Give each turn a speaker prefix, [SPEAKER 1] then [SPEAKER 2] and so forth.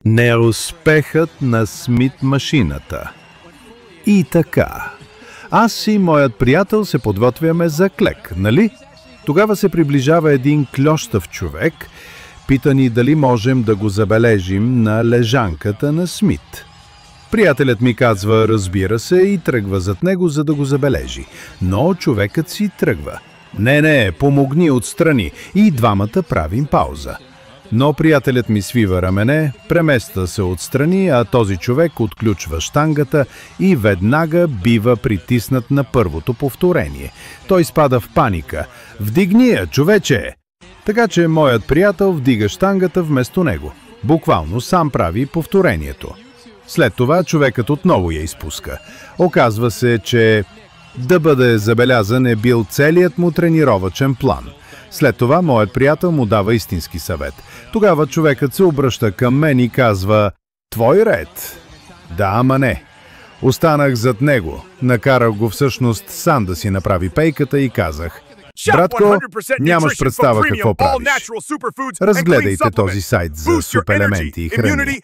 [SPEAKER 1] Неуспехът на Смит машината. И така. Аз и моят приятел се подготвяме за клек, нали? Тогава се приближава един клющав човек, пита ни дали можем да го забележим на лежанката на Смит. Приятелят ми казва, разбира се, и тръгва зад него, за да го забележи. Но човекът си тръгва. Не, помогни отстрани, и двамата правим пауза. Но приятелят ми свива рамене, премества се отстрани, а този човек отключва щангата и веднага бива притиснат на първото повторение. Той спада в паника. «Вдигни я, човече!» Така че моят приятел вдига щангата вместо него. Буквално сам прави повторението. След това човекът отново я изпуска. Оказва се, че да бъде забелязан е бил целият му тренировъчен план. След това моят приятел му дава истински съвет. Тогава човекът се обръща към мен и казва: «Твой ред». Да, ама не. Останах зад него. Накарах го всъщност сам да си направи пейката и казах: «Братко, нямаш представа какво правиш. Разгледайте този сайт за суперелементи и храни».